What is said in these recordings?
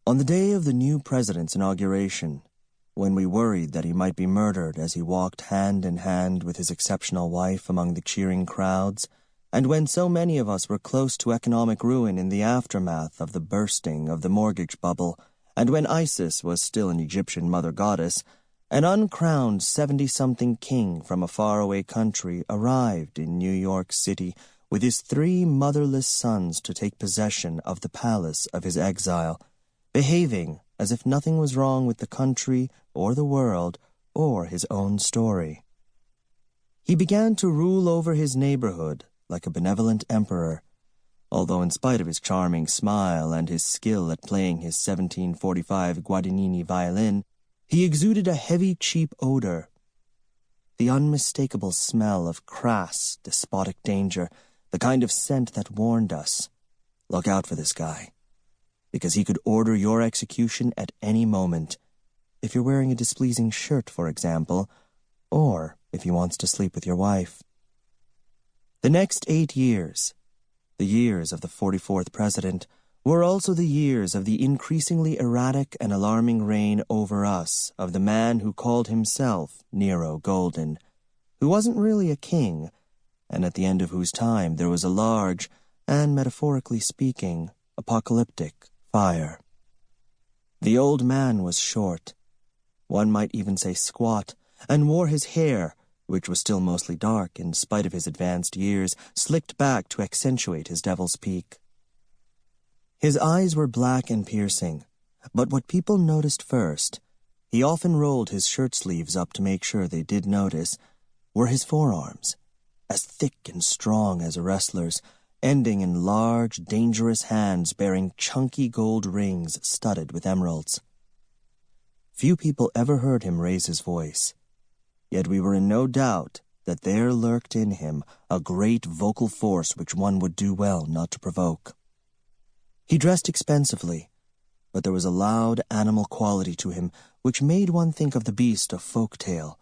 On the day of the new president's inauguration, when we worried that he might be murdered as he walked hand in hand with his exceptional wife among the cheering crowds, and when so many of us were close to economic ruin in the aftermath of the bursting of the mortgage bubble, and when Isis was still an Egyptian mother goddess, an uncrowned 70-something king from a faraway country arrived in New York City with his 3 motherless sons to take possession of the palace of his exile, behaving as if nothing was wrong with the country or the world or his own story. He began to rule over his neighborhood like a benevolent emperor, although in spite of his charming smile and his skill at playing his 1745 Guadagnini violin, he exuded a heavy, cheap odor, the unmistakable smell of crass, despotic danger, the kind of scent that warned us, look out for this guy, because he could order your execution at any moment, if you're wearing a displeasing shirt, for example, or if he wants to sleep with your wife. The next 8 years, the years of the 44th president, were also the years of the increasingly erratic and alarming reign over us of the man who called himself Nero Golden, who wasn't really a king, and at the end of whose time there was a large, and metaphorically speaking, apocalyptic fire. The old man was short, one might even say squat, and wore his hair, which was still mostly dark in spite of his advanced years, slicked back to accentuate his devil's peak. His eyes were black and piercing, but what people noticed first, he often rolled his shirt sleeves up to make sure they did notice, were his forearms, as thick and strong as a wrestler's, ending in large, dangerous hands bearing chunky gold rings studded with emeralds. Few people ever heard him raise his voice, yet we were in no doubt that there lurked in him a great vocal force which one would do well not to provoke. He dressed expensively, but there was a loud animal quality to him which made one think of the beast of folk tale,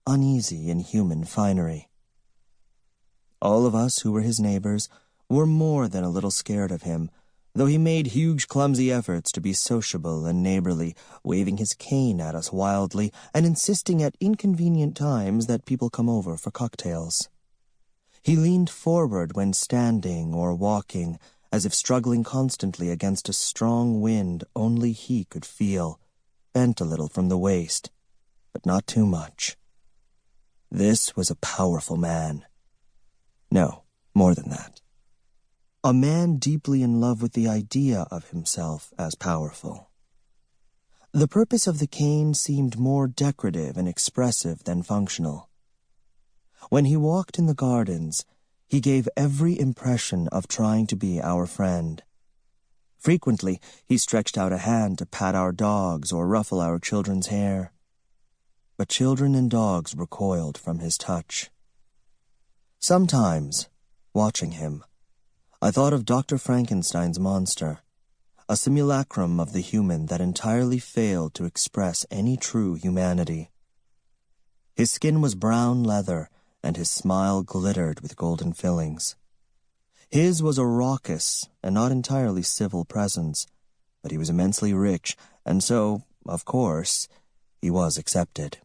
uneasy in human finery. All of us who were his neighbors were more than a little scared of him, though he made huge clumsy efforts to be sociable and neighborly, waving his cane at us wildly and insisting at inconvenient times that people come over for cocktails. He leaned forward when standing or walking, as if struggling constantly against a strong wind only he could feel, bent a little from the waist, but not too much. This was a powerful man. No, more than that. A man deeply in love with the idea of himself as powerful. The purpose of the cane seemed more decorative and expressive than functional. When he walked in the gardens, he gave every impression of trying to be our friend. Frequently, he stretched out a hand to pat our dogs or ruffle our children's hair. But children and dogs recoiled from his touch. Sometimes, watching him, I thought of Dr. Frankenstein's monster, a simulacrum of the human that entirely failed to express any true humanity. His skin was brown leather, and his smile glittered with golden fillings. His was a raucous and not entirely civil presence, but he was immensely rich, and so, of course, he was accepted.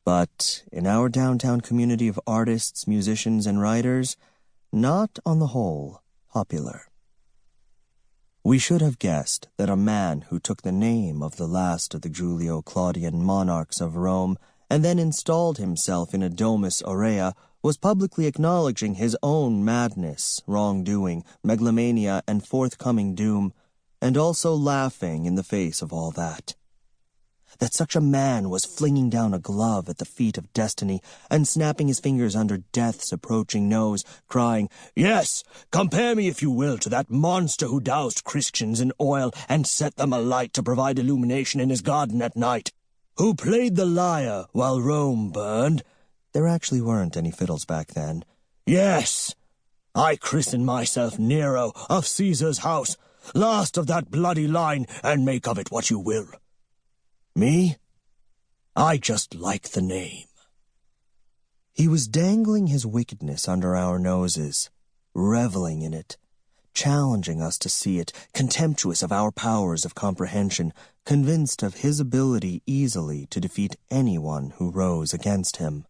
But in our downtown community of artists, musicians, and writers, not on the whole popular. We should have guessed that a man who took the name of the last of the Julio-Claudian monarchs of Rome and then installed himself in a domus aurea was publicly acknowledging his own madness, wrongdoing, megalomania, and forthcoming doom, and also laughing in the face of all that. That such a man was flinging down a glove at the feet of destiny and snapping his fingers under death's approaching nose, crying, "Yes, compare me if you will to that monster who doused Christians in oil and set them alight to provide illumination in his garden at night, who played the lyre while Rome burned." There actually weren't any fiddles back then. "Yes, I christen myself Nero of Caesar's house, last of that bloody line, and make of it what you will. Me? I just like the name." He was dangling his wickedness under our noses, reveling in it, challenging us to see it, contemptuous of our powers of comprehension, convinced of his ability easily to defeat anyone who rose against him.